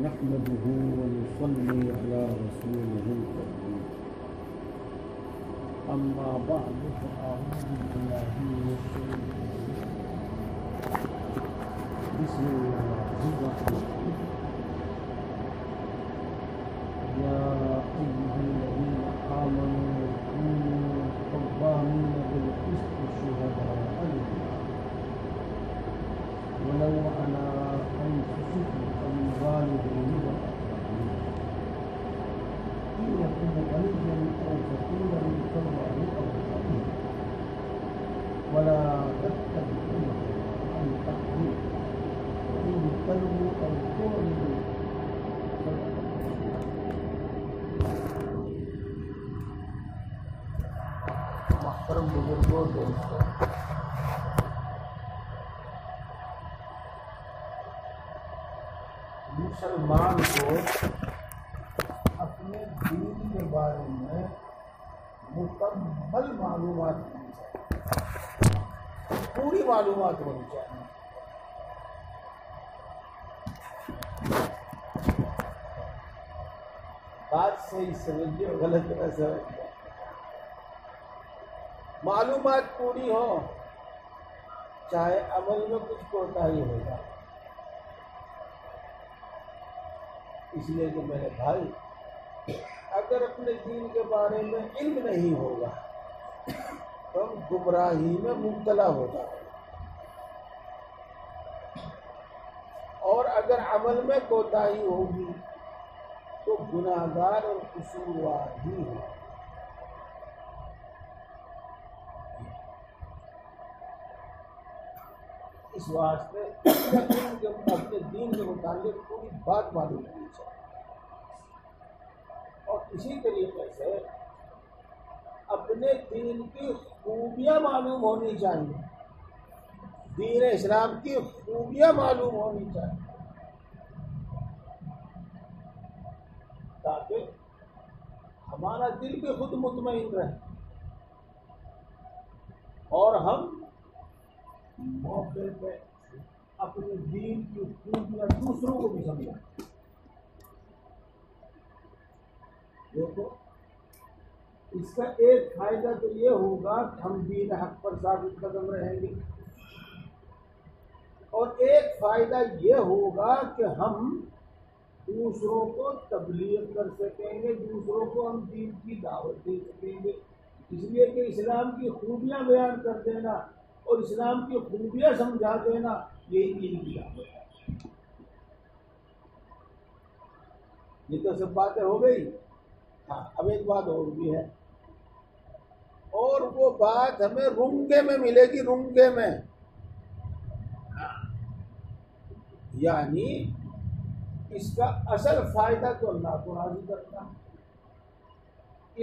نحمده ونصلي على رسوله الكريم أما بعد فأعوذ بالله من الشيطان بسم الله الرحمن الرحيم يا أيها الذين آمنوا كونوا قوامين بالقسط شهداء لله ولو على أنفسكم أو الوالدين والأقربين إن يكن غنيا أو فقيرا فالله أولى ولا تتبعوا عن تحريم وإن تلووا أو تعرضوا محترم بزرگوں دوستوں، مسلمان کو اپنے دین کے بارے میں مکمل معلومات ہونی چاہیے، پوری معلومات ہونی چاہیے۔ بات صحیح سمجھیے، غلط نہ سمجھیے۔ معلومات پوری ہو، چاہے عمل میں کچھ کوتاہی ہو جائے۔ اس لیے کہ میرے بھائی، اگر اپنے دین کے بارے میں علم نہیں ہوگا تو ہم گمراہی میں مبتلا ہو جائیں گے، اور اگر عمل میں کوتاہی ہوگی تو گناہگار اور قصوروار ہی ہوں۔ اس واسطے اپنے دین کے متعلق پوری بات معلوم ہونی چاہیے، اور اسی طریقے سے اپنے دین کی خوبیاں معلوم ہونی چاہیے، دین اسلام کی خوبیاں معلوم ہونی چاہیے، تاکہ ہمارا دل بھی خود مطمئن رہے اور ہم موقع پہ اپنے دین کی خوبیاں دوسروں کو بھی سمجھائیں۔ دیکھو، اس کا ایک فائدہ تو یہ ہوگا کہ ہم دین حق پر ثابت قدم رہیں گے، اور ایک فائدہ یہ ہوگا کہ ہم دوسروں کو تبلیغ کر سکیں گے، دوسروں کو ہم دین کی دعوت دے سکیں گے۔ اس لیے کہ اسلام کی خوبیاں بیان کر دینا اور اسلام کی خوبیاں سمجھا دینا، یہی دین کی دعوت ہے۔ یہ تو سب باتیں ہو گئی۔ ہاں، اب ایک بات اور بھی ہے، اور وہ بات ہمیں رنگے میں ملے گی، رنگے میں، یعنی اس کا اصل فائدہ تو اللہ کو راضی کرنا ہے،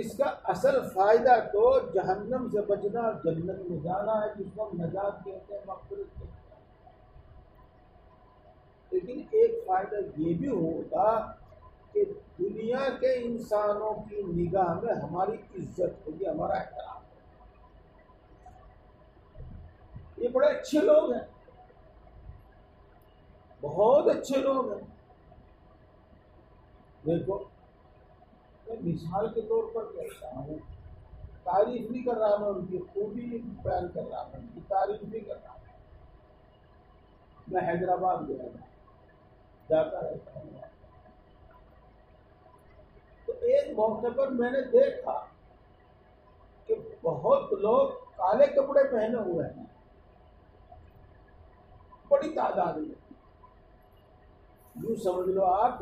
اس کا اصل فائدہ تو جہنم سے بچنا، جنت میں جانا ہے، جس کو ہم نجات کہتے ہیں، مغفرت کہتے ہیں۔ لیکن ایک فائدہ یہ بھی ہوگا کہ دنیا کے انسانوں کی نگاہ میں ہماری عزت ہوگی، ہمارا احترام ہوگا۔ یہ بڑے اچھے لوگ ہیں، بہت اچھے لوگ ہیں۔ دیکھو، میں مثال کے طور پر کہتا ہوں، تعریف بھی کر رہا ہوں، ان کی خوبی بیان کر رہا ہوں، ان کی تعریف بھی کر رہا ہوں۔ میں حیدرآباد گیا تھا، جاتا رہتا ہوں، تو ایک موقع پر میں نے دیکھا کہ بہت لوگ کالے کپڑے پہنے ہوئے ہیں، بڑی تعداد میں۔ یوں سمجھ لو آپ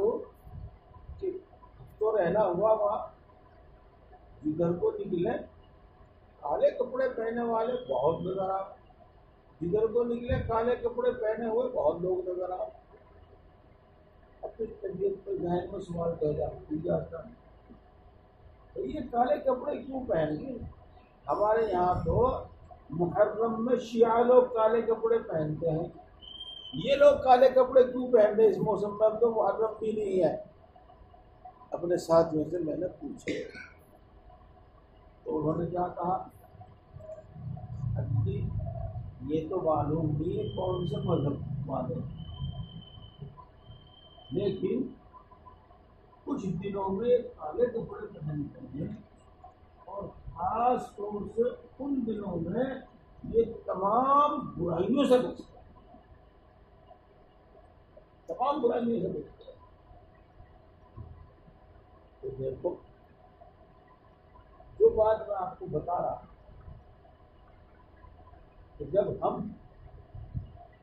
کہ تو رہنا ہوا وہاں، جدھر کو نکلے کالے کپڑے پہنے والے بہت نظر آئے، جدھر کو نکلے کالے کپڑے پہنے ہوئے بہت لوگ نظر آئے۔ اپنی طبیعت پر ذہن میں سوال پیدا ہو جاتا ہے، تو یہ کالے کپڑے کیوں پہن گئے؟ ہمارے یہاں تو محرم میں شیعہ لوگ کالے کپڑے پہنتے ہیں، یہ لوگ کالے کپڑے کیوں پہن رہے اس موسم میں؟ اب تو محرم بھی نہیں ہے۔ اپنے ساتھیوں سے میں نے پوچھا تو انہوں نے کیا کہا، جی یہ تو معلوم نہیں ہے کون سے مذہب والے، لیکن کچھ دنوں میں کالے کپڑے پہنتے ہیں، اور خاص طور سے ان دنوں میں یہ تمام برائیوں سے بچتے ہیں، تمام برائیوں سے بچتے ہیں۔ تو دیکھو، جو بات میں آپ کو بتا رہا ہوں کہ جب ہم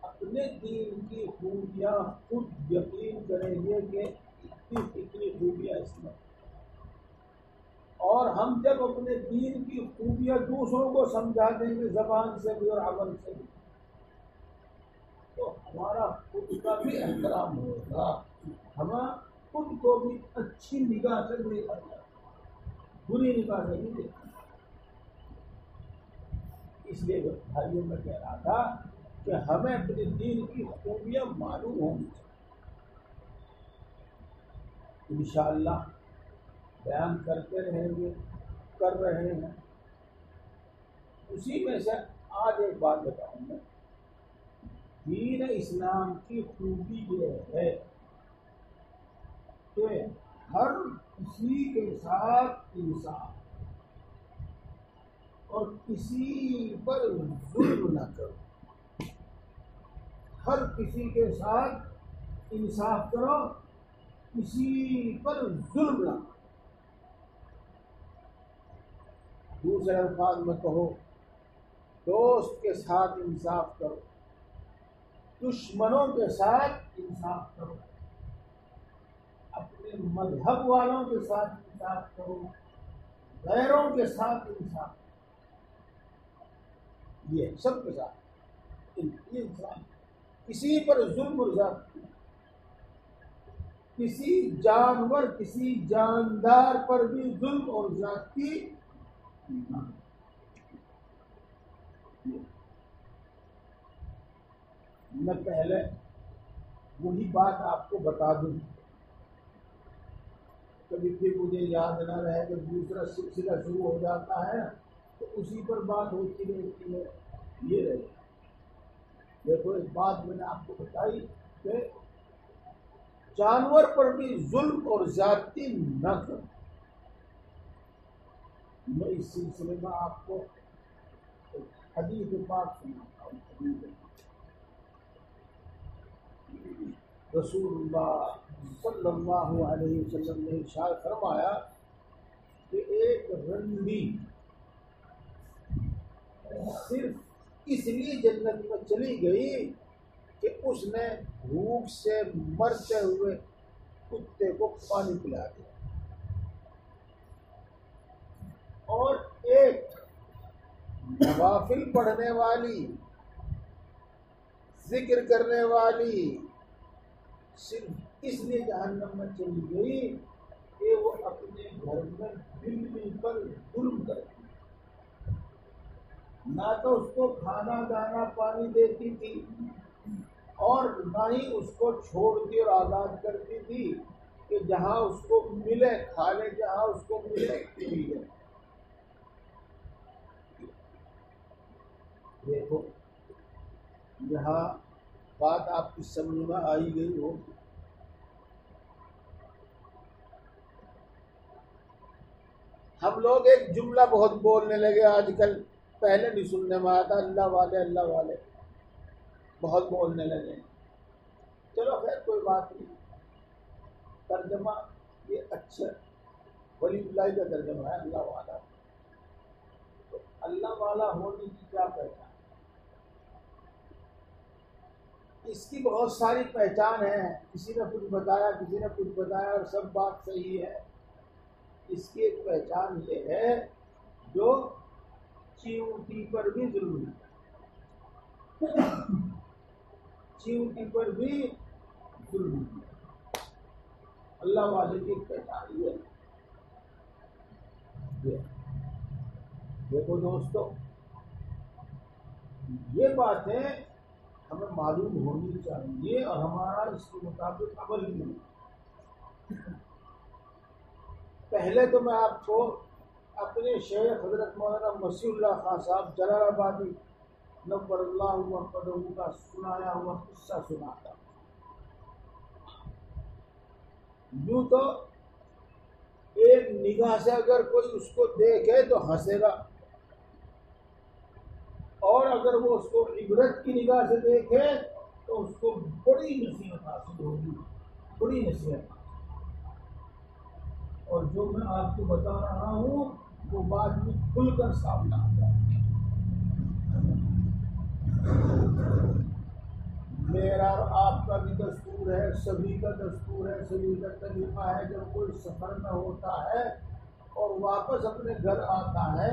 اپنے دین کی خوبیاں خود یقین کریں گے کہ اتنی خوبیاں اس میں، اور ہم جب اپنے دین کی خوبیاں دوسروں کو سمجھا دیں گے زبان سے بھی اور عمل سے بھی، تو ہمارا خود کا بھی احترام ہوگا، ہم خود کو بھی اچھی نگاہ سے دیکھا جائے، بری نگاہ سے نہیں دیکھا۔ اس لیے بھائیوں میں کہہ رہا تھا کہ ہمیں اپنے دین کی خوبیاں معلوم ہونی چاہیے۔ انشاءاللہ بیان کرتے رہیں گے، کر رہے ہیں۔ اسی میں سے آج ایک بات بتاؤں گا، دین اسلام کی خوبی یہ ہے کہ ہر کسی کے ساتھ انصاف، اور کسی پر ظلم نہ کرو، ہر کسی کے ساتھ انصاف کرو، کسی پر ظلم نہ کرو۔ دوسرے الفاظ میں کہو، دوست کے ساتھ انصاف کرو، دشمنوں کے ساتھ انصاف کرو، اپنے مذہب والوں کے ساتھ انصاف کرو، غیروں کے ساتھ انصاف کرو، یہ سب کے ساتھ انسان، کسی پر ظلم اور زیادتی، کسی جانور کسی جاندار پر بھی ظلم اور زیادتی نہ۔ میں پہلے وہی بات آپ کو بتا دوں، کبھی پھر مجھے یاد نہ رہے کہ دوسرا سلسلہ شروع ہو جاتا ہے تو اسی پر بات ہوتی رہتی ہے، یہ رہے۔ دیکھو، ایک بات میں نے آپ کو بتائی کہ جانور پر بھی ظلم اور زیادتی نہ کرو۔ میں اس سلسلے میں آپ کو حدیث پاک سناتا ہوں۔ رسول اللہ صلی اللہ علیہ وسلم نے ارشاد فرمایا کہ ایک رنڈی صرف اس لیے جنت میں چلی گئی کہ اس نے بھوک سے مرتے ہوئے کتے کو پانی پلا دیا، اور ایک نوافل پڑھنے والی، ذکر کرنے والی صرف اس لیے جہنم میں چلی گئی کہ وہ اپنے گھر میں بلی پر ظلم کرتی، نہ تو اس کو کھانا دانا پانی دیتی تھی، اور نہ ہی اس کو چھوڑتی اور آزاد کرتی تھی کہ جہاں اس کو ملے کھا لے، جہاں اس کو ملے پی لے۔ دیکھو، یہاں بات آپ کی سمجھ میں آئی گئی ہو۔ ہم لوگ ایک جملہ بہت بولنے لگے آج کل، پہلے نہیں سننے میں آتا، اللہ والے اللہ والے بہت بولنے لگے۔ چلو خیر، کوئی بات نہیں، ترجمہ یہ اچھا ولی اللہ کا ترجمہ ہے، اللہ والا۔ تو اللہ والا ہونے کی کیا پہچان؟ اس کی بہت ساری پہچان ہے، کسی نے کچھ بتایا، کسی نے کچھ بتایا، اور سب بات صحیح ہے۔ اس کی ایک پہچان یہ ہے جو چیونٹی پر بھی ظلم ہے، چیونٹی پر بھی ظلم ہے۔ اللہ والے کی پہچان یہ ہے۔ دیکھو دوستو، یہ باتیں ہمیں معلوم ہونی چاہیے، اور ہمارا اس کے مطابق عمل بھی ہونا۔ پہلے تو میں آپ کو اپنے شیخ حضرت مولانا مسیح اللہ خان صاحب جلال آبادی نور اللہ مرقدہ کا سنایا ہوا قصہ سناتا۔ یوں تو ایک نگاہ سے اگر کوئی اس کو دیکھے تو ہنسے گا، اور اگر وہ اس کو عبرت کی نگاہ سے دیکھے تو اس کو بڑی نصیحت حاصل ہوگی، بڑی نصیحت۔ اور جو میں آپ کو بتا رہا ہوں وہ بعد میں کھل کر سامنے آتا ہے۔ میرا اور آپ کا بھی دستور ہے، سبھی کا دستور ہے، سبھی کا طریقہ ہے، جب کوئی سفر میں ہوتا ہے اور واپس اپنے گھر آتا ہے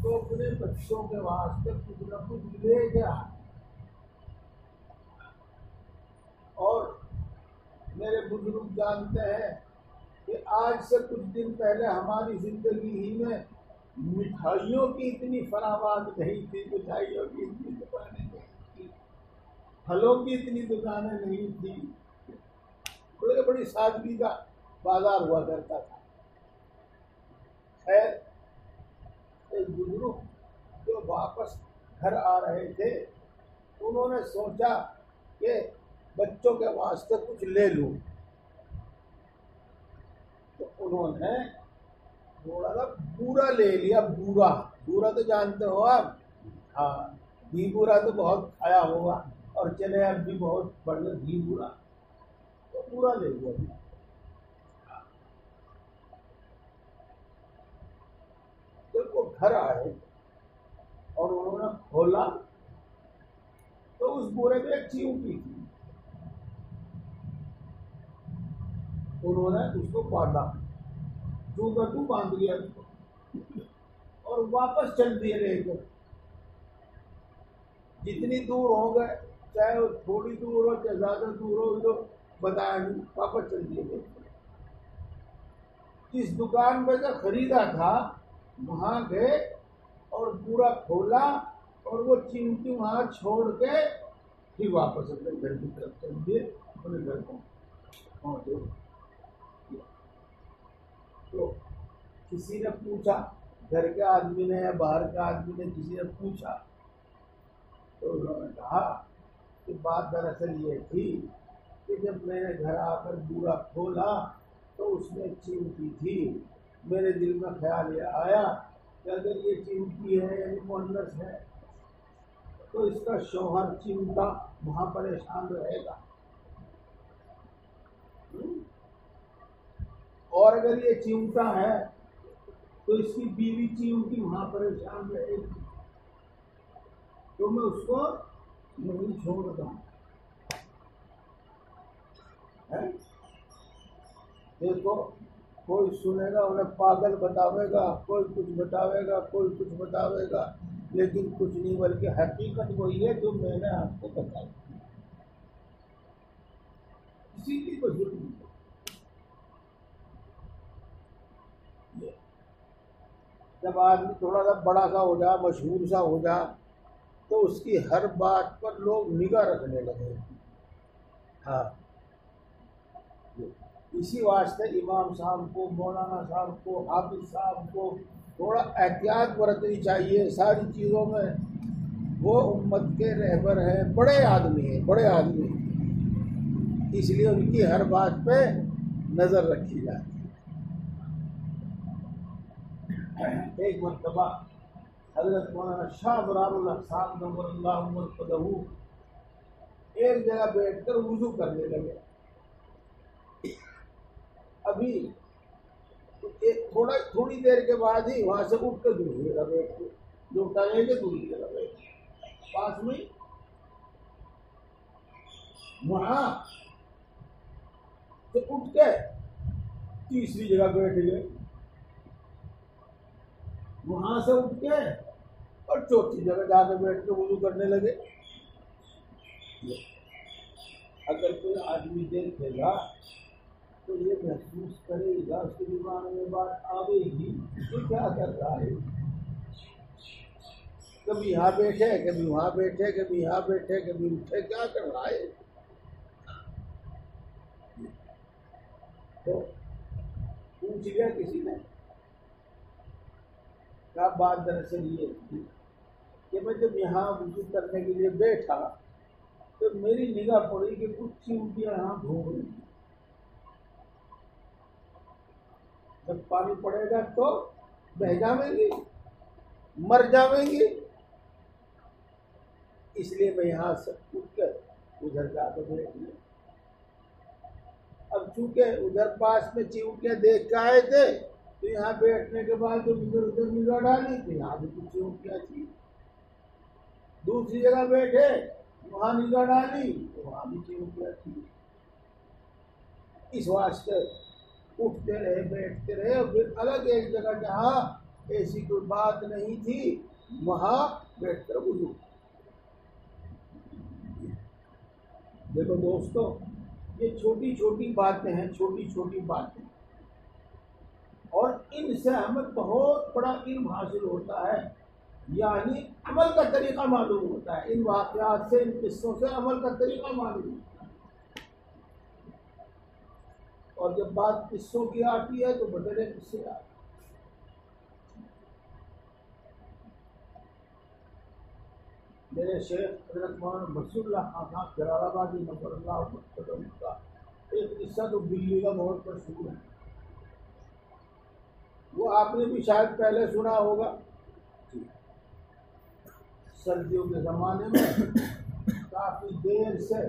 تو اپنے بچوں کے واسطے کچھ نہ کچھ لے گیا۔ اور میرے بزرگ جانتے ہیں کہ آج سے کچھ دن پہلے ہماری زندگی ہی میں مٹھائیوں کی اتنی فراوان نہیں تھی، مٹھائیوں کی اتنی دکانیں نہیں تھی، پھلوں کی اتنی دکانیں نہیں تھی، بڑی بڑی سادگی کا بازار ہوا کرتا تھا۔ خیر، ایک بزرگ جو واپس گھر آ رہے تھے انہوں نے سوچا کہ بچوں کے واسطے کچھ لے لوں، تو انہوں نے تھوڑا سا بورا لے لیا۔ بورا، بورا تو جانتے ہو آپ؟ ہاں، گھی بورا تو بہت کھایا ہوگا، اور چلے اب بھی بہت بڑھیا گھی بورا، تو بورا لے لیا۔ جب وہ گھر آئے اور انہوں نے کھولا تو اس بورے میں ایک چیونٹی تھی۔ انہوں نے اس کو باندھا، تو کا تو باندھ لیا اس کو، اور واپس چل دیے لے کر۔ جتنی دور ہو گئے، چاہے وہ تھوڑی دور ہو چاہے زیادہ دور ہو، تو بتایا نہیں، واپس چل دیے لے کر۔ جس دکان پہ سے خریدا تھا وہاں گئے اور پورا کھولا اور وہ چمٹی وہاں چھوڑ کے پھر واپس اپنے گھر کی طرف چل دیے، اپنے گھر کو پہنچے۔ تو کسی نے پوچھا، گھر کے آدمی نے یا باہر کے آدمی نے کسی نے پوچھا، تو انہوں نے کہا کہ بات دراصل یہ تھی کہ جب میں نے گھر آ کر بورا کھولا تو اس میں چمٹی تھی، میرے دل میں خیال یہ آیا کہ اگر یہ چمٹی ہے یعنی مؤنث ہے تو اس کا شوہر چمٹا وہاں پریشان رہے گا، اور اگر یہ چمٹا ہے تو اس کی بیوی چمٹی وہاں پریشان رہے گی، تو میں اس کو نہیں چھوڑتا۔ دیکھو، کوئی سنے گا انہیں پاگل بتاوے گا، کوئی کچھ بتاوے گا، کوئی کچھ بتاوے گا، لیکن کچھ نہیں، بلکہ حقیقت وہی ہے جو میں نے آپ کو بتائی۔ کسی کی کوئی ضرورت نہیں۔ جب آدمی تھوڑا سا بڑا سا ہو جا، مشہور سا ہو جا، تو اس کی ہر بات پر لوگ نگاہ رکھنے لگے۔ ہاں، اسی واسطے امام صاحب کو، مولانا صاحب کو، حافظ صاحب کو تھوڑا احتیاط برتنی چاہیے ساری چیزوں میں۔ وہ امت کے رہبر ہیں، بڑے آدمی ہیں، بڑے آدمی ہیں، اس لیے ان کی ہر بات پہ نظر رکھی جاتی ہے۔ ایک مرتبہ حضرت مولانا شاہ برار اللہ صاحب نور اللہ مرقدہ ایک جگہ بیٹھ کر وضو کرنے لگے۔ ابھی تھوڑی دیر کے بعد ہی وہاں سے اٹھ کر دوسری جگہ بیٹھ گئے، جو ٹائم کے دوسری جگہ بیٹھ گئے، پاس میں وہاں سے اٹھ کے تیسری جگہ بیٹھ گئے، وہاں سے اٹھ کے اور چوتھی جگہ جا کے بیٹھ کے وضو کرنے لگے۔ اگر کوئی آدمی دیکھے گا تو یہ محسوس کرے گا، اس کے دماغ میں بات آئے گی کہ کیا کر رہا ہے، کبھی یہاں بیٹھے کبھی وہاں بیٹھے، کبھی یہاں بیٹھے کبھی اٹھے، کیا کر رہا ہے۔ تو پوچھ لیا کسی نے، کیا بات دراصل یہ تھی کہ میں جب یہاں وضو کرنے کے لیے بیٹھا تو میری نگاہ پڑی کہ کچھ چیونٹیاں یہاں گھوم رہی ہیں۔ جب پانی پڑے گا تو بہ جاویں گی، مر جاویں گی. اس لیے میں یہاں سے اٹھ کر ادھر جا کے بیٹھ گیا. اب چونکہ ادھر پاس میں چیونٹیاں دیکھ کے آئے تھے تو یہاں بیٹھنے کے بعد جو ادھر ادھر نگاہ ڈالی تھی یہاں بھی کچھ چیونٹیاں تھی. دوسری جگہ بیٹھے وہاں نگاہ ڈالی تو وہاں بھی چیونٹیاں تھی. اس واسطے اٹھتے رہے بیٹھتے رہے اور پھر الگ ایک جگہ جہاں ایسی کوئی بات نہیں تھی وہاں بیٹھ کر وضو. دیکھو دوستو، یہ چھوٹی چھوٹی باتیں ہیں، چھوٹی چھوٹی باتیں، اور ان سے ہمیں بہت بڑا علم حاصل ہوتا ہے. یعنی عمل کا طریقہ معلوم ہوتا ہے. ان واقعات سے، ان قصوں سے عمل کا طریقہ معلوم ہوتا ہے. اور جب بات قصوں کی آتی ہے تو بڑے قصے آتے ہیں. میرے شیخ حضرت مولانا بشیر اللہ خان صاحب جلال آبادی نظر اللہ کا ایک قصہ تو دلی کا بہت مشہور ہے. وہ آپ نے بھی شاید پہلے سنا ہوگا. سردیوں کے زمانے میں کافی دیر سے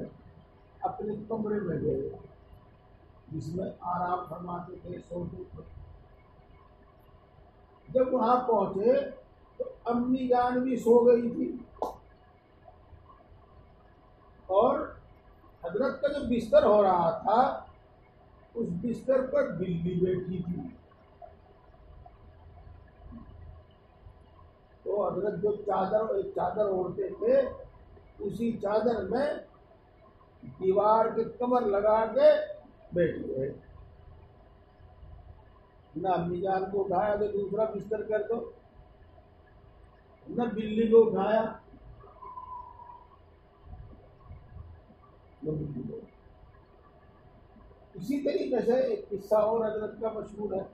اپنے کمرے میں گئے جس میں آرام فرماتے تھے، سوتے تھے. جب وہاں پہنچے تو امی جان بھی سو گئی تھی اور حضرت کا جو بستر ہو رہا تھا اس بستر پر بلی بیٹھی تھی. تو حضرت جو ایک چادر اوڑھتے تھے اسی چادر میں دیوار کے کمر لگا کے بیٹھ گئے. نہ امی جان کو اٹھایا کہ دوسرا بستر کر دو، نہ بلی کو اٹھایا نہ بلی کو. اسی طریقے سے ایک قصہ اور حضرت کا مشہور ہے،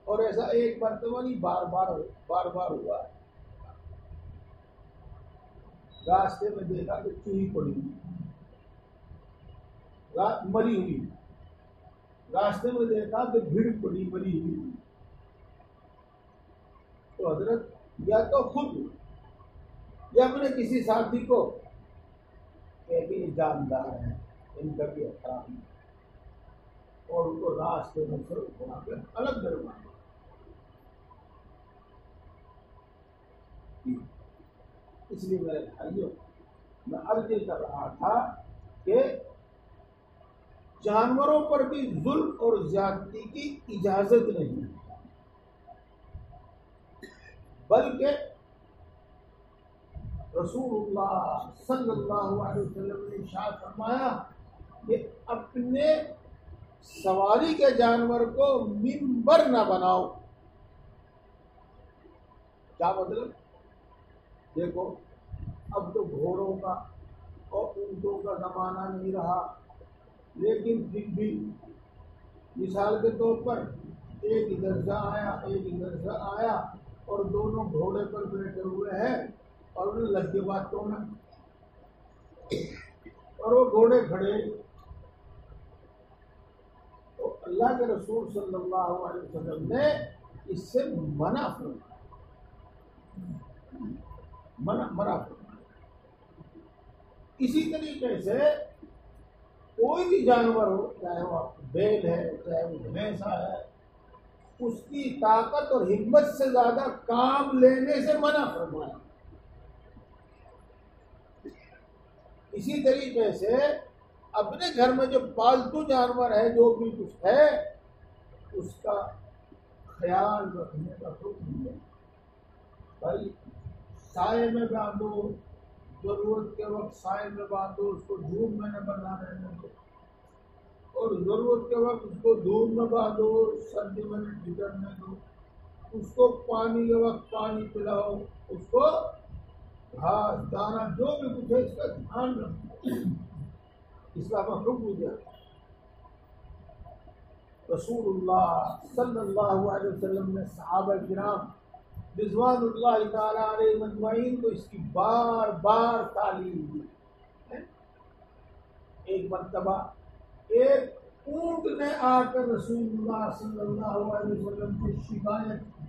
اور ایسا ایک مرتبہ نہیں بار بار ہوا ہے. راستے میں دیکھا کہ چوہی پڑی ہوئی مری ہوئی. راستے میں دیکھا کہ بھیڑ پڑی مری ہوئی. تو حضرت یا تو خود یا اپنے کسی ساتھی کو کہ یہ جاندار ہیں، ان کا بھی احترام، اور ان کو راستے میں سے اٹھا کر الگ کروایا. اس لیے میرے بھائیوں میں عرض کر رہا تھا کہ جانوروں پر بھی ظلم اور زیادتی کی اجازت نہیں، بلکہ رسول اللہ صلی اللہ علیہ وسلم نے ارشاد فرمایا کہ اپنے سواری کے جانور کو منبر نہ بناؤ. کیا مطلب؟ دیکھو اب تو گھوڑوں کا اور اونٹوں کا زمانہ نہیں رہا، لیکن پھر بھی مثال کے طور پر ایک ادھر سے آیا ایک ادھر سے آیا اور دونوں گھوڑے پر بیٹھے ہوئے ہیں اور انہیں لگ کے بات کرنا اور وہ گھوڑے کھڑے. تو اللہ کے رسول صلی اللہ علیہ وسلم نے اس سے منع فرمایا. اسی طریقے سے کوئی بھی جانور ہو، چاہے وہ بیل ہے چاہے وہ بھینسا ہے، اس کی طاقت اور ہمت سے زیادہ کام لینے سے منع فرمایا. اسی طریقے سے اپنے گھر میں جو پالتو جانور ہے، جو بھی کچھ ہے، اس کا خیال رکھنے کا حکم ہے. بھائی سائے میں باندھو، ضرورت کے وقت سائے میں باندھو، اس کو دھوپ میں نہ بنا رہنے دو، اور ضرورت کے وقت اس کو دھوپ میں باندھو، سردی میں نہ بگڑنے دو. اس کو پانی کے وقت پانی پلاؤ، اس کو گھاس دانا جو بھی کچھ ہے اس کا دھیان رکھو. اس کا ہمیں حکم دیا. رسول اللہ صلی اللہ علیہ وسلم نے صحابہ کرام رضوان اللہ تعالی علیہ مجمعین کو اس کی بار تعلیم دی. ایک مرتبہ ایک اونٹ نے آ کر رسول اللہ صلی اللہ علیہ وسلم کی شکایت کی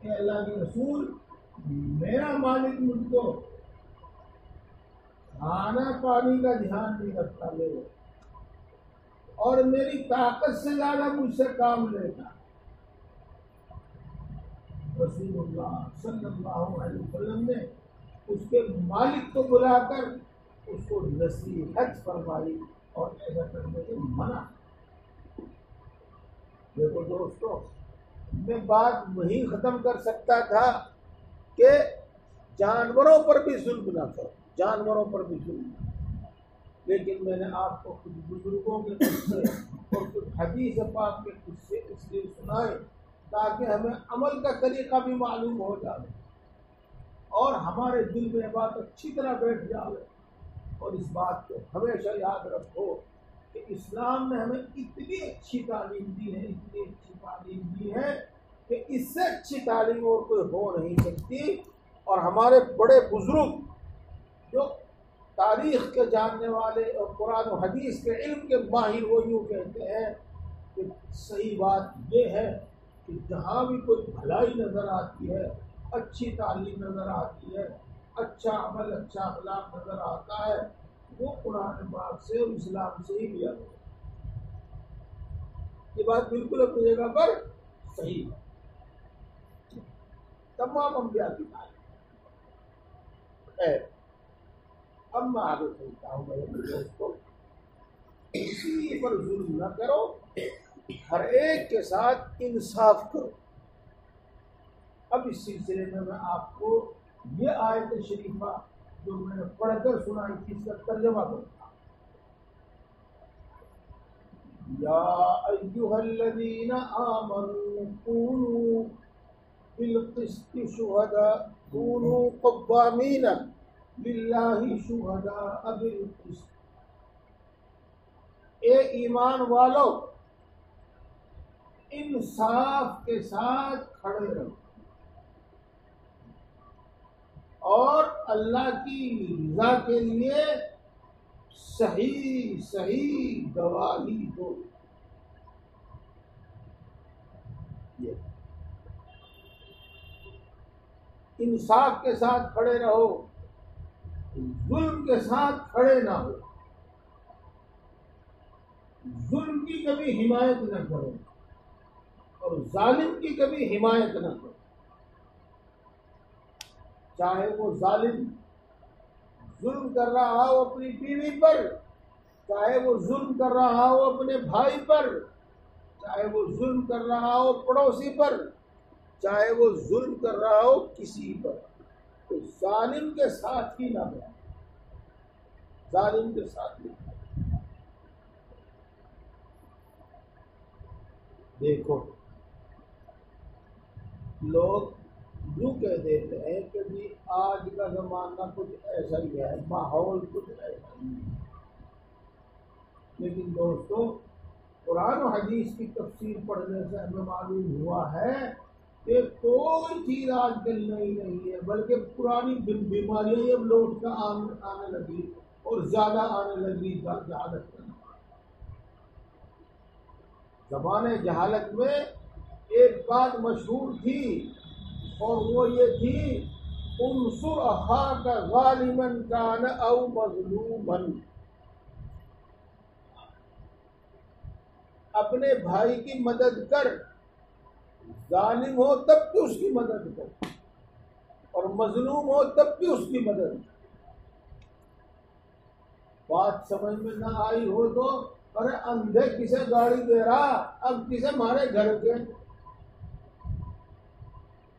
کہ اللہ کے رسول، میرا مالک مجھ کو کھانا پانی کا دھیان نہیں رکھتا میرے، اور میری طاقت سے زیادہ مجھ سے کام لیتا۔ رسول اللہ صلی اللہ علیہ وسلم نے اس کے مالک کو بلا کر اس کو نصیحت فرمائی اور ایسا کرنے سے منع۔ دیکھو دوستو، میں بات وہی ختم کر سکتا تھا کہ جانوروں پر بھی ظلم نہ کرو، جانوروں پر بھی ظلم نہ کرو، لیکن میں نے آپ کو کچھ بزرگوں کے قصے اور کچھ حدیث پاک کے قصے اس لیے سنائے تاکہ ہمیں عمل کا طریقہ بھی معلوم ہو جائے اور ہمارے دل میں بات اچھی طرح بیٹھ جائے۔ اور اس بات کو ہمیشہ یاد رکھو کہ اسلام نے ہمیں اتنی اچھی تعلیم دی ہے، اتنی اچھی تعلیم دی ہے کہ اس سے اچھی تعلیم اور کوئی ہو نہیں سکتی۔ اور ہمارے بڑے بزرگ جو تاریخ کے جاننے والے اور قرآن و حدیث کے علم کے ماہر، وہ یوں کہتے ہیں کہ صحیح بات یہ ہے کہ جہاں بھی کوئی بھلائی نظر آتی ہے، اچھی تعلیم نظر آتی ہے، اچھا عمل، اچھا اخلاق نظر آتا ہے، وہ قرآن پاک سے اور اسلام سے ہی لیا گیا۔ یہ بات بالکل اپنی جگہ پر صحیح ہے، تمام انبیاء کی تعلیم۔ اب میں آگے چلتا ہوں میرے دوستوں، کسی پر ظلم نہ کرو، ہر ایک کے ساتھ انصاف کرو۔ اب اس سلسلے میں آپ کو یہ آیت شریفہ جو میں نے پڑھ کر سنائی تھی، اس کا ترجمہ کرتا ہوں۔ یا ایھا الذین آمنوا کونوا بالقسط شہداء کونوا قوامین للہ شہداء بالقسط۔ اے ایمان والو، انصاف کے ساتھ کھڑے رہو اور اللہ کی رضا کے لیے صحیح صحیح گواہی دو۔ انصاف کے ساتھ کھڑے رہو، ظلم کے ساتھ کھڑے نہ ہو، ظلم کی کبھی حمایت نہ کرو اور ظالم کی کبھی حمایت نہ کرو۔ چاہے وہ ظالم ظلم کر رہا ہو اپنی بیوی پر، چاہے وہ ظلم کر رہا ہو اپنے بھائی پر، چاہے وہ ظلم کر رہا ہو پڑوسی پر، چاہے وہ ظلم کر رہا ہو کسی پر، تو ظالم کے ساتھ ہی نہ ہو، ظالم کے ساتھ ہی نہ ہو۔ دیکھو، لوگ یوں کہہ دیتے ہیں کہ جی آج کا زمانہ کچھ ایسا ہی ہے، ماحول کچھ ایسا ہی ہے، لیکن دوستو قرآن و حدیث کی تفسیر پڑھنے سے ہمیں معلوم ہوا ہے کہ کوئی چیز آج کل نئی نہیں ہے، بلکہ پرانی بیماریاں اب لوٹ کر آنے لگی اور زیادہ آنے لگی۔ جہالت کرنا، زمانے جہالت میں ایک بات مشہور تھی اور وہ یہ تھی، انصر اخاک ظالما کان او مظلوما۔ اپنے بھائی کی مدد کر، ظالم ہو تب بھی اس کی مدد کر اور مظلوم ہو تب بھی اس کی مدد کر۔ بات سمجھ میں نہ آئی ہو تو ارے اندھے کسے گاڑی دے رہا، اب کسے مارے گھر کے۔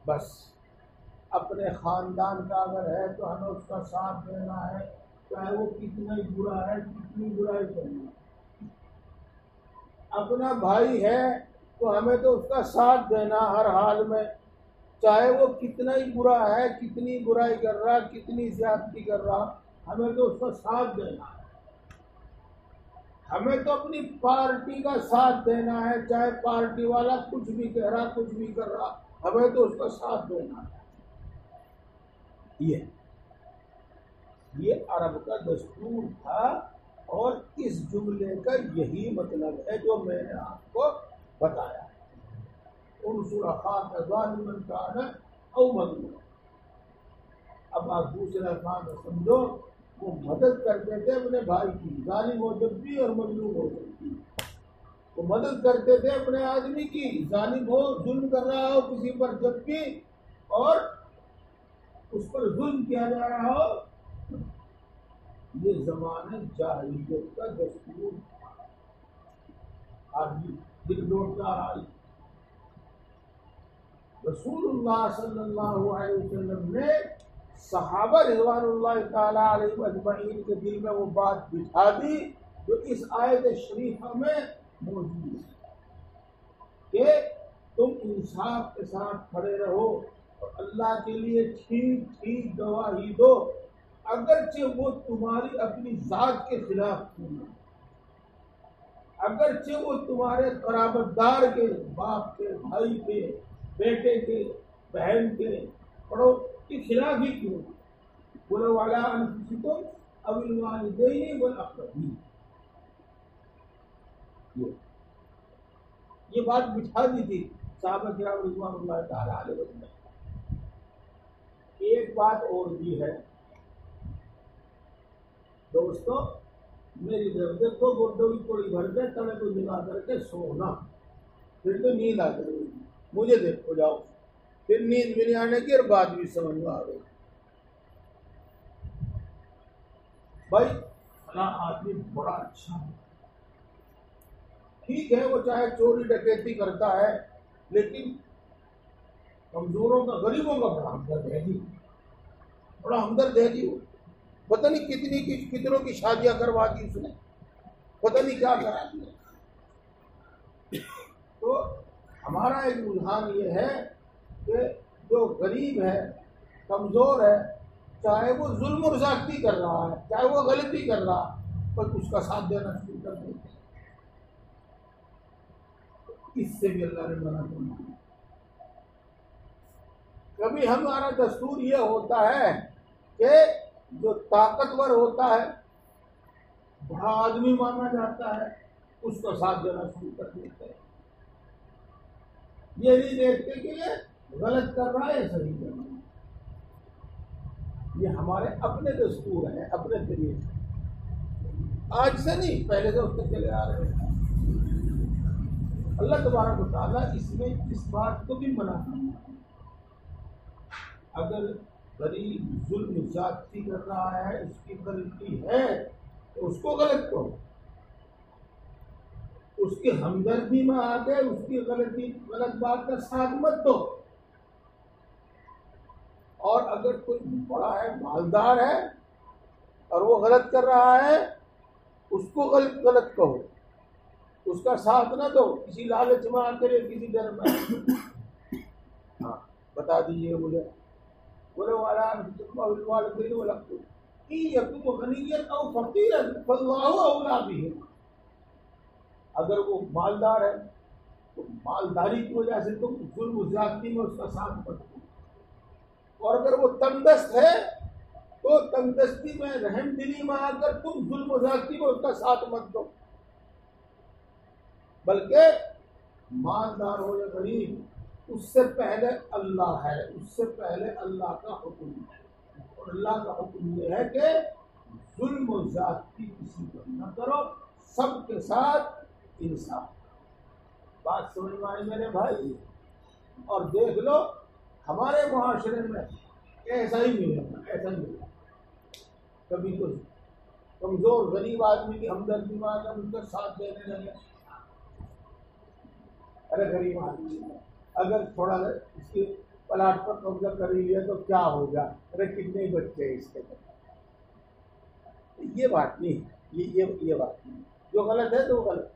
بس اپنے خاندان کا اگر ہے تو ہمیں اس کا ساتھ دینا ہے، چاہے وہ کتنا ہی برا ہے، کتنی برائی کرنا ہے۔ اپنا بھائی ہے تو ہمیں تو اس کا ساتھ دینا ہر حال میں، چاہے وہ کتنا ہی برا ہے، کتنی برائی کر رہا، کتنی زیادتی کر رہا، ہمیں تو اس کا ساتھ دینا ہے۔ ہمیں تو اپنی پارٹی کا ساتھ دینا ہے، چاہے پارٹی والا کچھ بھی کہہ رہا، کچھ بھی کر رہا، ہمیں تو اس کا ساتھ دینا ہے۔ یہ عرب کا دستور تھا اور اس جملے کا یہی مطلب ہے جو میں نے آپ کو بتایا ہے، انصر اخاک ظالما کان او مظلوما۔ اب آپ دوسرا کام سمجھو، وہ مدد کرتے تھے اپنے بھائی کی، ظالم ہو جب بھی اور مظلوم ہو جب بھی، وہ مدد کرتے تھے اپنے آدمی کی، ظالم ہو ظلم کر رہا ہو کسی پر جب بھی، اور اس پر ظلم کیا جا رہا ہو۔ یہ زمانہ جاہلیت کا دستور آدمی دل لوٹتا رہا۔ رسول اللہ صلی اللہ علیہ وسلم نے صحابہ رضوان اللہ تعالی علیہ اجمعین کے دل میں وہ بات بٹھا دی جو اس آیت شریفہ میں موجود ہے کہ تم انصاف کے ساتھ کھڑے رہو اور اللہ کے لیے ٹھیک ٹھیک گواہی دو، اگرچہ وہ تمہاری اپنی ذات کے خلاف کیوں نہ، اگرچہ وہ تمہارے قرابت دار کے، باپ کے، بھائی کے، بیٹے کے، بہن کے، پڑوس کے خلاف ہی کیوں، وَلَوْ عَلَىٰ أَنفُسِكُمْ أَوِ الْوَالِدَيْنِ وَالْأَقْرَبِينَ۔ یہ بات بٹھا دی تھی صحابہ کرام رضوان اللہ تعالی علیہ وسلم۔ ایک بات اور بھی ہے دوستو، میری طرف دیکھو، گردوں کی کوڑی بھر کے تڑے کو جگا کر کے سونا، پھر تو نیند آ جائے گی، مجھے دیکھو جاؤ، پھر نیند بھی نہیں آنے کی اور بات بھی سمجھ میں آ گئی۔ بھائی فلاں آدمی بڑا اچھا ہے، ٹھیک ہے وہ چاہے چوری ڈکیتی کرتا ہے لیکن کمزوروں کا، غریبوں کا بڑا ہمدرد ہے جی، بڑا ہمدرد ہے جی، وہ پتہ نہیں کتنوں کی شادیاں کروا دی اس نے، پتہ نہیں کیا کرا دیا۔ تو ہمارا ایک رجحان یہ ہے کہ جو غریب ہے، کمزور ہے، چاہے وہ ظلم و زیادتی کر رہا ہے، چاہے وہ غلطی کر رہا ہے، بس اس کا ساتھ دینا شروع کر دیتے ہیں۔ اس سے بھی اللہ نے منع کرنا۔ کبھی ہمارا دستور یہ ہوتا ہے کہ جو طاقتور ہوتا ہے، بڑا آدمی مانا جاتا ہے، اس کا ساتھ دینا شروع کر دیتے ہیں، یہ نہیں دیکھتے کہ یہ غلط کر رہا ہے یا صحیح کر رہا ہے۔ یہ ہمارے اپنے دستور ہیں، اپنے طریقے، آج سے نہیں، پہلے سے ہوتے چلے آ رہے ہیں۔ اللہ تبارک و تعالیٰ اس میں اس بات کو بھی منع کرنا ہے، اگر غریب ظلم زیادتی کر رہا ہے، اس کی غلطی ہے تو اس کو غلط کہو، اس کی ہمدردی میں آ کے اس کی غلط بات کا ساتھ مت دو، اور اگر کوئی بڑا ہے، مالدار ہے اور وہ غلط کر رہا ہے، اس کو غلط کہو، اس کا ساتھ نہ دو، کسی لالچ میں آ کر یا کسی ڈر میں۔ ہاں بتا دیجیے مجھے، وَلَوْ عَلَىٰ أَنفُسِكُمْ أَوِ الْوَالِدَيْنِ وَالْأَقْرَبِينَ إِن يَكُن غَنِيًّا أَوْ فَقِيرًا فَاللَّهُ أَوْلَىٰ بِهِمَا۔ اگر وہ مالدار ہے تو مالداری کی وجہ سے تم ظلم و زیادتی میں اس کا ساتھ مت دو، اور اگر وہ تنگدست ہے تو تنگدستی میں، رحم دلی میں آ کر تم ظلم و زیادتی میں اس کا ساتھ مت دو، بلکہ مالدار ہو یا غریب، اس سے پہلے اللہ ہے، اس سے پہلے اللہ کا حکم ہے، اور اللہ کا حکم یہ ہے کہ ظلم و زیادتی کسی پر نہ کرو، سب کے ساتھ انصاف۔ بات سمجھ میں آئی میرے بھائی؟ اور دیکھ لو ہمارے معاشرے میں ایسا ہی ملے گا، ایسا ہی ملے گا، کبھی تو کمزور غریب آدمی کی ہمدردی میں آ کر ان کا ساتھ دینے لگے، ارے غریب آدمی اگر تھوڑا اس کے پلاٹ پر قبضہ کر لیا تو کیا ہوگا، ارے کتنے بچے اس کے اندر۔ یہ بات نہیں، یہ بات نہیں، جو غلط ہے تو وہ غلط،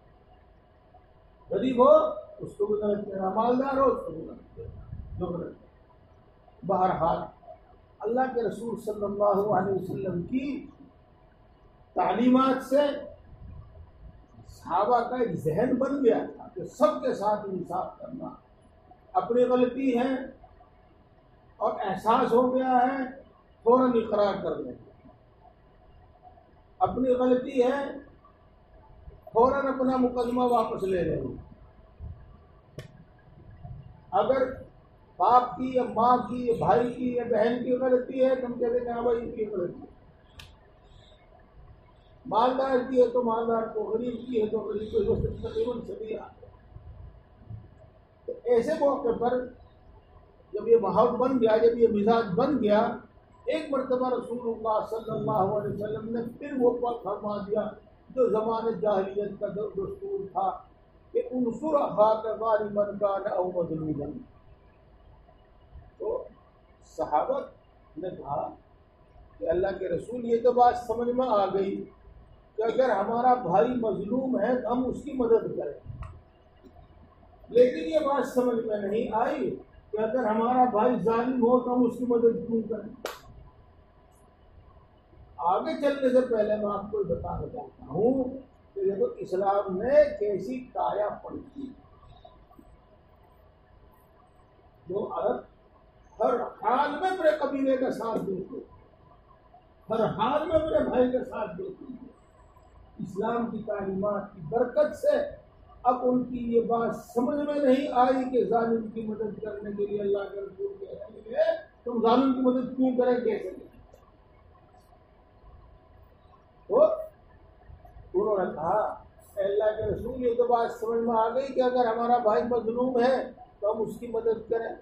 غریب ہو اس کو بھی غلط کہنا، مالدار ہو اس کو بھی غلط کہنا، جو غلط ہے۔ بہرحال اللہ کے رسول صلی اللہ علیہ وسلم کی تعلیمات سے صحابہ کا ایک ذہن بن گیا تھا کہ سب کے ساتھ انصاف کرنا، اپنی غلطی ہے اور احساس ہو گیا ہے فوراً اقرار کر لیں، اپنی غلطی ہے فوراً اپنا مقدمہ واپس لے رہے ہو. اگر باپ کی یا ماں کی یا بھائی کی یا بہن کی غلطی ہے تم کہتے ہیں ہاں بھائی ان کی غلطی ہے. مالدار کی ہے تو مالدار کو، غریب کی ہے تو غریب کو، تقریباً سبھی آتے ہیں. تو ایسے موقع پر جب یہ ماحول بن گیا، جب یہ مزاج بن گیا، ایک مرتبہ رسول اللہ صلی اللہ علیہ وسلم نے پھر وہ بات فرما دیا جو زمانے جاہلیت کا دستور تھا کہ انصر اخاک ظالما کان او مظلوما. تو صحابہ نے کہا کہ اللہ کے رسول یہ تو بات سمجھ میں آ گئی کہ اگر ہمارا بھائی مظلوم ہے تو ہم اس کی مدد کریں، لیکن یہ بات سمجھ میں نہیں آئی کہ اگر ہمارا بھائی ظالم ہو تو ہم اس کی مدد کیوں کریں. آگے چلنے سے پہلے میں آپ کو بتانا چاہتا ہوں کہ دیکھو اسلام نے کیسی کایا پلٹی. جو عرب ہر حال میں اپنے قبیلے کا ساتھ دیتے، ہر حال میں اپنے بھائی کا ساتھ دیتے، اسلام کی تعلیمات کی برکت سے اب ان کی یہ بات سمجھ میں نہیں آئی کہ ظالم کی مدد کرنے کے لیے اللہ کے رسول کہہ رہے ہیں تم ظالم کی مدد کیوں کریں، کیسے کریں. تو انہوں نے کہا اے اللہ کے رسول یہ تو بات سمجھ میں آ گئی کہ اگر ہمارا بھائی مظلوم ہے تو ہم اس کی مدد کریں،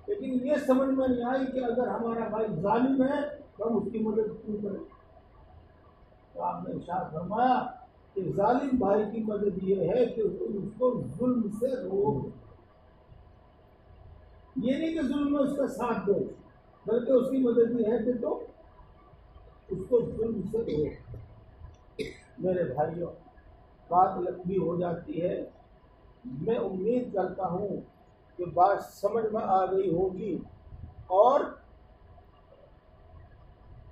لیکن یہ سمجھ میں نہیں آئی کہ اگر ہمارا بھائی ظالم ہے تو ہم اس کی مدد کیوں کریں. تو آپ نے ارشاد فرمایا کہ ظالم بھائی کی مدد یہ ہے کہ اس کو ظلم سے روک، یہ نہیں کہ ظلم میں اس کا ساتھ دو، بلکہ اس کی مدد یہ ہے کہ تو اس کو ظلم سے روک. میرے بھائیوں بات لمبی ہو جاتی ہے، میں امید کرتا ہوں کہ بات سمجھ میں آ گئی ہوگی. اور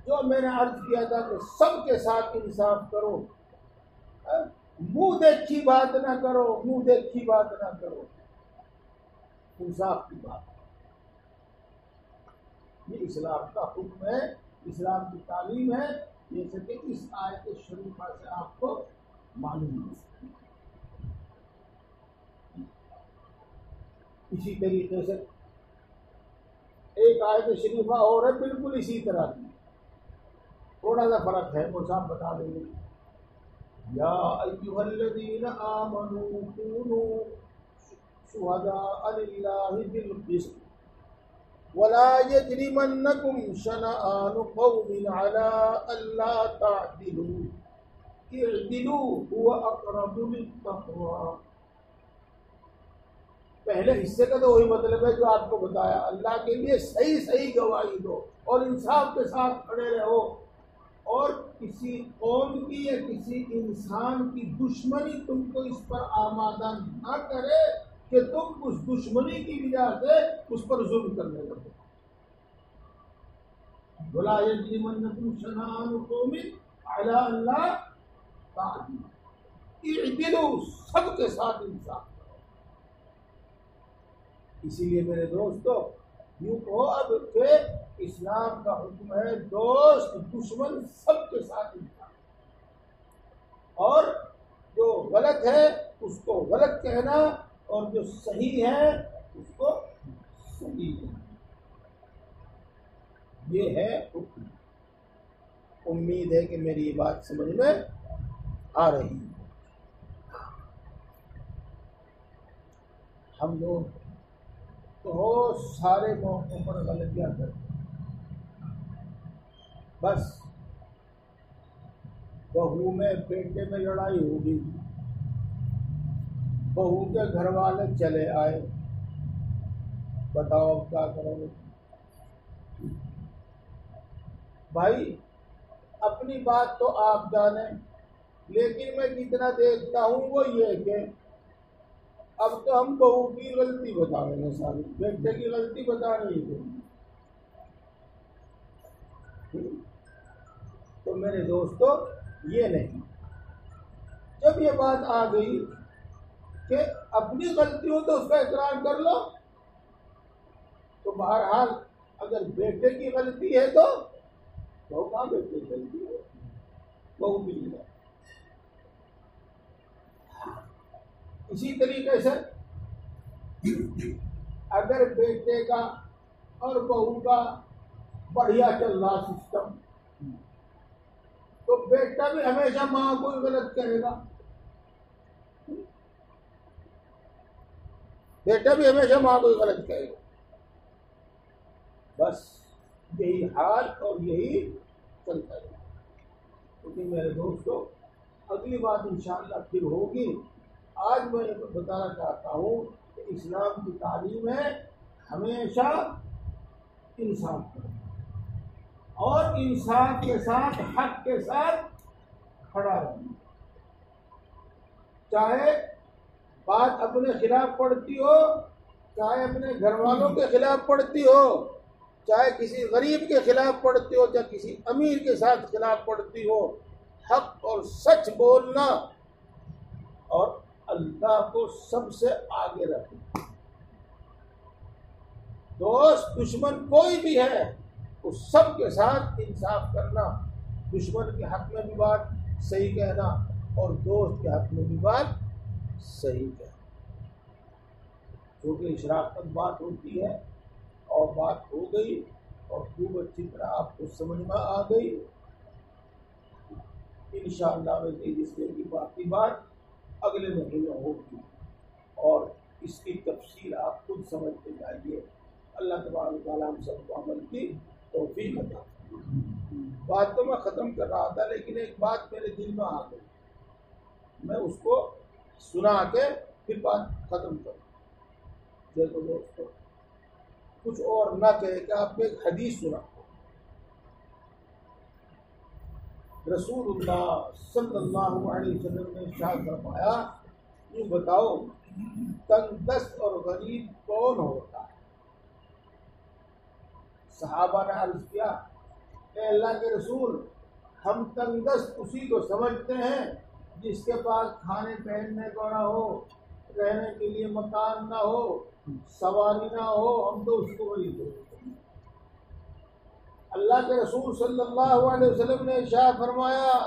جو میں نے عرض کیا تھا کہ سب کے ساتھ انصاف کرو، منہ دیکھی بات نہ کرو، منہ دیکھی بات نہ کرو، انصاف کی بات. یہ اسلام کا حکم ہے، اسلام کی تعلیم ہے، جیسے کہ اس آیت شریفہ سے آپ کو معلوم ہے. اسی طریقے سے ایک آیت شریفہ اور ہے بالکل اسی طرح کی، تھوڑا سا فرق ہے، وہ صاحب بتا دیں گے. یا ایھا الذین آمنوا کونوا شہداء للہ بالقسط ولا یجرمنکم شنآن قوم علی الا تعدلوا اعدلوا هو اقرب للتقوی. پہلے حصے کا تو وہی مطلب ہے جو آپ کو بتایا، اللہ کے لیے صحیح صحیح گواہی دو اور انصاف کے ساتھ کھڑے رہو، اور کسی قوم کی یا کسی انسان کی دشمنی تم کو اس پر آمادہ نہ کرے کہ تم اس دشمنی کی وجہ سے اس پر ظلم کرنے لگو. وَلَا يَجْرِمَنَّكُمْ شَنَآنُ قَوْمٍ عَلَىٰ أَلَّا تَعْدِلُوا اعدلوا، سب کے ساتھ انصاف کرو. اسی لیے میرے دوستو یوں کہو اب کہ اسلام کا حکم ہے دوست دشمن سب کے ساتھ انصاف، اور جو غلط ہے اس کو غلط کہنا اور جو صحیح ہے اس کو صحیح کہنا. یہ ہے حکم. امید ہے کہ میری یہ بات سمجھ میں آ رہی ہے. ہم لوگ بہت سارے موقعوں پر غلطیاں کرتے ہیں. بس بہو میں بیٹے میں لڑائی ہوگی، بہو کے گھر والے چلے آئے، بتاؤ اب کیا کرو گے. بھائی اپنی بات تو آپ جانیں، لیکن میں جتنا دیکھتا ہوں وہ یہ کہ اب تو ہم بہو کی غلطی بتا رہے ہیں، ساری بیٹے کی غلطی بتا رہی ہے. تو میرے دوستو یہ نہیں، جب یہ بات آ گئی کہ اپنی غلطی ہو تو اس کا اقرار کر لو، تو بہرحال اگر بیٹے کی غلطی ہے تو بہو کا بیٹے کی غلطی ہے، بہو کی نہیں. اسی طریقے سے اگر بیٹے کا اور بہو کا بڑھیا چل رہا سسٹم تو بیٹا بھی ہمیشہ ماں کو غلط کرے گا، بیٹا بھی ہمیشہ ماں کو غلط کرے گا. بس یہی حال اور یہی چلتا ہے. کیونکہ میرے دوستو اگلی بات انشاءاللہ پھر ہوگی. آج میں بتانا چاہتا ہوں کہ اسلام کی تعلیم ہے ہمیشہ انصاف کرنا اور انصاف کے ساتھ حق کے ساتھ کھڑا رہنا. چاہے بات اپنے خلاف پڑتی ہو، چاہے اپنے گھر والوں کے خلاف پڑتی ہو، چاہے کسی غریب کے خلاف پڑتی ہو، چاہے کسی امیر کے ساتھ خلاف پڑتی ہو، حق اور سچ بولنا اور اللہ کو سب سے آگے رکھنا. دوست دشمن کوئی بھی ہے اس سب کے ساتھ انصاف کرنا، دشمن کے حق میں بھی بات صحیح کہنا اور دوست کے حق میں بھی بات صحیح کہنا. کیونکہ اشراقت بات ہوتی ہے اور بات ہو گئی اور خوب اچھی طرح آپ کو سمجھ میں آ گئی. انشاءاللہ اس کی باقی بات اگلے مہینے ہوگی اور اس کی تفصیل آپ خود سمجھتے جائیے. اللہ تبارک و تعالیٰ ہم سب کو عمل کی توفیق عطا. بات تو میں ختم کر رہا تھا لیکن ایک بات میرے دل میں آ گئی، میں اس کو سنا کے پھر بات ختم کروں. دیکھو دوستو کچھ اور نہ کہے کہ آپ کو ایک حدیث سنا. رسول اللہ صلی اللہ علیہ وسلم نے ارشاد فرمایا، یہ بتاؤ تنگ دست اور غریب کون ہوتا ہے؟ صحابہ نے عرض کیا، اے اللہ کے رسول، ہم تنگ دست اسی کو سمجھتے ہیں جس کے پاس کھانے پہننے کو نہ ہو، رہنے کے لیے مکان نہ ہو، سواری نہ ہو، ہم تو اس کو غریب سمجھتے ہیں. اللہ کے رسول صلی اللہ علیہ وسلم نے ارشاد فرمایا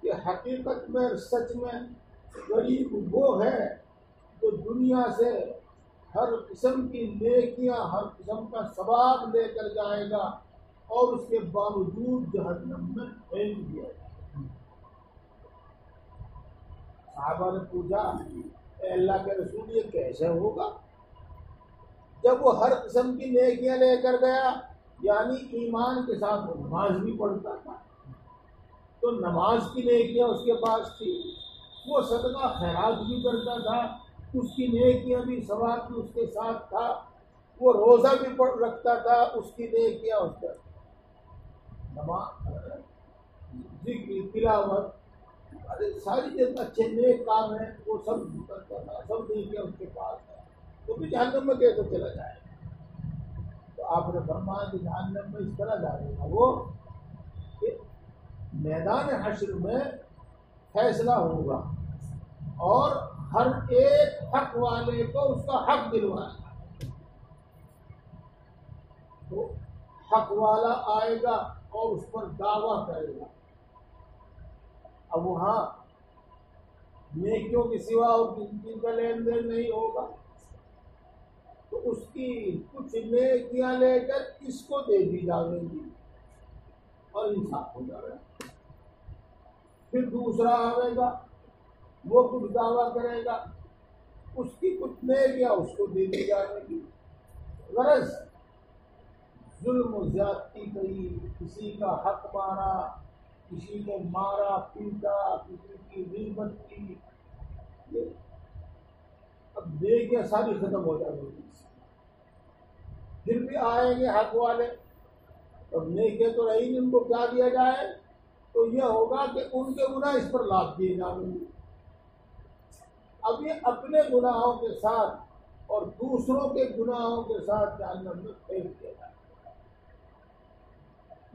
کہ حقیقت میں سچ میں غریب وہ ہے جو دنیا سے ہر قسم کی نیکیاں، ہر قسم کا ثواب لے کر جائے گا اور اس کے باوجود جہنم میں پھینک دیا جائے گا. صحابہ نے پوچھا، اے اللہ کے رسول یہ کیسے ہوگا؟ جب وہ ہر قسم کی نیکیاں لے کر گیا، یعنی ایمان کے ساتھ وہ نماز بھی پڑھتا تھا تو نماز کی نیکیاں اس کے پاس تھی، وہ صدقہ خیرات بھی کرتا تھا، اس کی نیکیاں بھی ثواب بھی اس کے ساتھ تھا، وہ روزہ بھی رکھتا تھا، اس کی نیکیاں اس کا نماز، ذکر، تلاوت، ساری جو اچھے نیک کام ہیں وہ سب کرتا تھا، سب نیکیاں اس کے پاس ہیں. تو بھی جہنم میں کیسے چلا جائے؟ تو آپ نے فرمایا کہ جہنم میں اس طرح جائے گا وہ کہ میدان حشر میں فیصلہ ہوگا اور ہر ایک حق والے کو اس کا حق دلوائے گا. تو حق والا آئے گا اور اس پر دعویٰ کرے گا. اب وہاں نیکیوں کے سوا اور کسی کا لین دین نہیں ہوگا تو اس کی کچھ نیکیاں لے کر اس کو دے دی جائیں گی اور انصاف ہو جائے گا. پھر دوسرا آئے گا، وہ کچھ دعویٰ کرے گا، اس کی کچھ نیکیاں اس کو دے دی جائے گی. غرض ظلم و زیادتی کری، کسی کا حق مارا، کسی کو مارا پیٹا، کسی کی غیبت کی، اب نیکیاں ساری ختم ہو جائیں گی. پھر بھی آئیں گے حق والے، اور نیکیاں تو رہی نہیں، ان کو کیا دیا جائے؟ تو یہ ہوگا کہ ان کے گناہ اس پر لاد دیے جائیں گے. اب یہ اپنے گناہوں کے ساتھ اور دوسروں کے گناہوں کے ساتھ جہنم میں پھینک دیا جائے.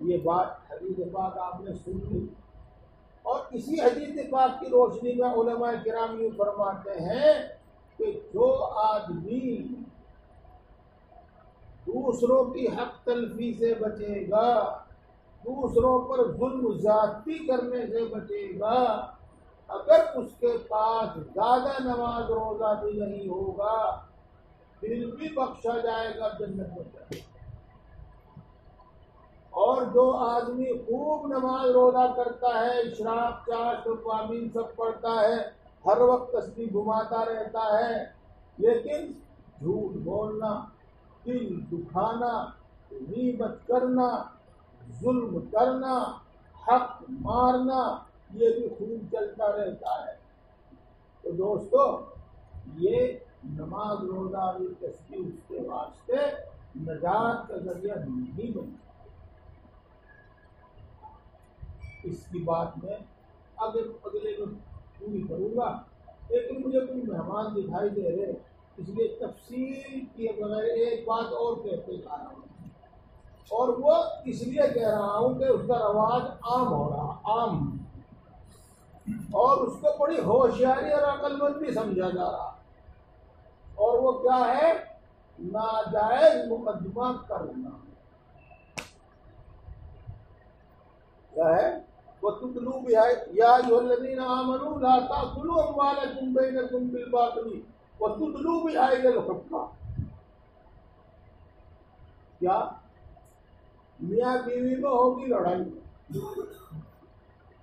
یہ بات حدیث پاک آپ نے سن لی، اور اسی حدیث پاک کی روشنی میں علماء کرام یہ فرماتے ہیں کہ جو آدمی دوسروں کی حق تلفی سے بچے گا، دوسروں پر ظلم زیادتی کرنے سے بچے گا، اگر اس کے پاس زیادہ نماز روزہ بھی نہیں ہوگا پھر بھی بخشا جائے گا، جنت میں جائے گا۔ اور جو آدمی خوب نماز روزہ کرتا ہے، اشراق چاشت پامین سب پڑھتا ہے، ہر وقت تسبیح گھماتا رہتا ہے، لیکن جھوٹ بولنا، دل دکھانا، غیبت کرنا، ظلم کرنا، حق مارنا، یہ بھی خوب چلتا رہتا ہے، تو دوستو یہ نماز روزہ بھی تسبیح اس کے واسطے نجات کا ذریعہ نہیں بنتا۔ اس کی بات میں اگلے میں پوری کروں گا، لیکن مجھے کوئی مہمان دکھائی دے رہے، اس لیے تفصیل کیے بغیر ایک بات اور کہتے جا رہا ہوں، اور وہ اس لیے کہہ رہا ہوں کہ اس کا رواج عام ہو رہا، عام، اور اس کو بڑی ہوشیاری اور عقل مندی سمجھا جا رہا، اور وہ کیا ہے؟ ناجائز مقدمہ کرنا۔ کیا ہے؟ وَتُدْلُوا بِهَا يَا أَيُّهَا الَّذِينَ آمَنُوا لَا تَأْكُلُوا أَمْوَالَكُمْ بَيْنَكُمْ بِالْبَاطِلِ وَتُدْلُوا بِهَا إِلَى الْحُكَّامِ۔ کیا میاں بیوی میں ہوگی لڑائی،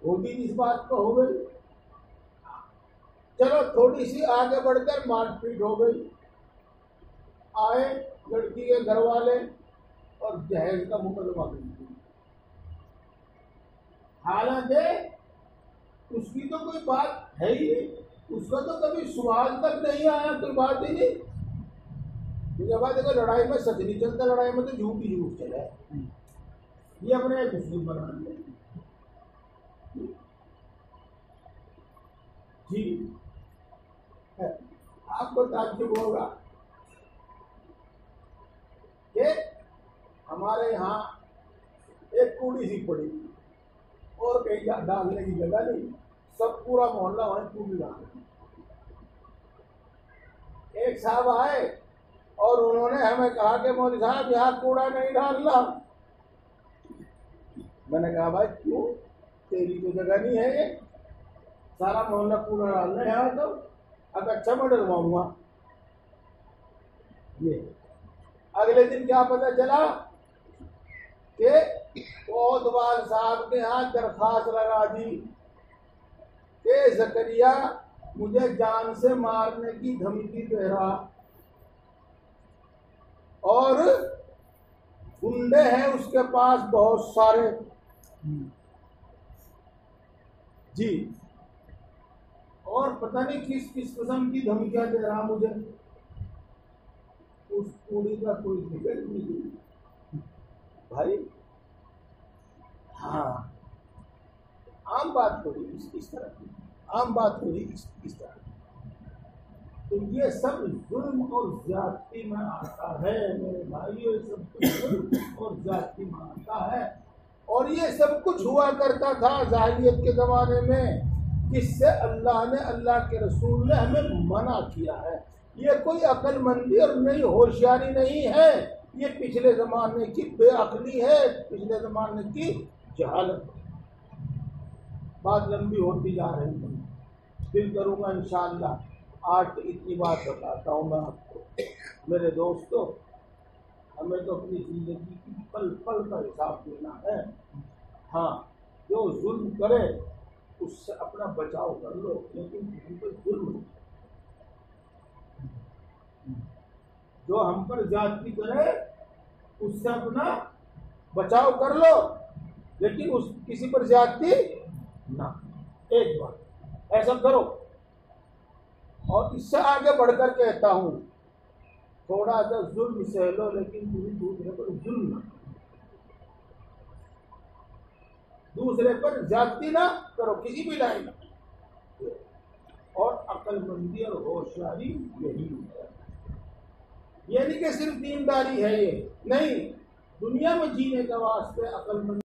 ہوگی، اس بات کو ہو گئی، چلو تھوڑی سی آگے بڑھ کر مار پیٹ ہو گئی، آئے لڑکی کے گھر والے اور جہیز کا مقدمہ کر دیا، حالانکہ اس کی تو کوئی بات ہے ہی نہیں، اس کا تو کبھی سوال تک نہیں آیا، کوئی بات ہی نہیں۔ جب دیکھو لڑائی میں سچ نہیں چلتا، لڑائی میں تو جھوٹ ہی جھوٹ چلا ہے، یہ اپنے ایک مسلم بنا لیا۔ جی آپ کو تعجب ہوگا کہ ہمارے یہاں ایک کوڑی سی پڑی اور کہیں ڈالنے کی جگہ نہیں، سب پورا محلہ وہیں کوڑی ڈال۔ ایک صاحب آئے اور انہوں نے ہمیں کہا کہ مولوی صاحب یہاں کوڑا نہیں ڈالنا۔ میں نے کہا بھائی کیوں؟ تیری تو جگہ نہیں ہے، یہ سارا محلہ کوڑا ڈالنا ہے یہاں، تو اگر اچھا میں ڈلواؤں گا۔ یہ اگلے دن کیا پتہ چلا کہ کوتوال صاحب کے ہاں درخواست لگا دی کہ زکریا مجھے جان سے مارنے کی دھمکی دے رہا، اور گنڈے ہیں اس کے پاس بہت سارے، جی، اور پتہ نہیں کس کس قسم کی دھمکیاں دے رہا مجھے۔ اس کوڑی کا کوئی ذکر نہیں بھائی، ہاں عام بات ہوئی اس طرح کی، عام بات ہوئی اس طرح کی، تو یہ سب ظلم اور زیادتی میں آتا ہے میرے بھائیو، یہ سب کچھ ظلم اور زیادتی میں آتا ہے، اور یہ سب کچھ ہوا کرتا تھا جاہلیت کے زمانے میں، جس سے اللہ نے، اللہ کے رسول نے ہمیں منع کیا ہے۔ یہ کوئی عقل مندی اور نئی ہوشیاری نہیں ہے، یہ پچھلے زمانے کی بے عقلی ہے، پچھلے زمانے کی جہالت۔ بات لمبی ہوتی جا رہی ہے، پھر کروں گا انشاءاللہ۔ آج تو اتنی بات بتاتا ہوں میں آپ کو میرے دوستو، ہمیں تو اپنی زندگی کی پل پل کا حساب دینا ہے۔ ہاں جو ظلم کرے اس سے اپنا بچاؤ کر لو، لیکن ہم پر ظلم، جو ہم پر زیادتی کرے اس سے اپنا بچاؤ کر لو، لیکن اس کسی پر زیادتی نہ۔ ایک بات ایسا کرو، اور اس سے آگے بڑھ کر کہتا ہوں تھوڑا سا ظلم سہ لو، لیکن کسی دوسرے پر ظلم نہ کرو، دوسرے پر زیادتی نہ کرو کسی بھی لائن میں۔ اور عقل مندی اور ہوشیاری یہی ہے، یہ نہیں کہ صرف دینداری ہے، یہ نہیں، دنیا میں جینے کے واسطے عقل مندی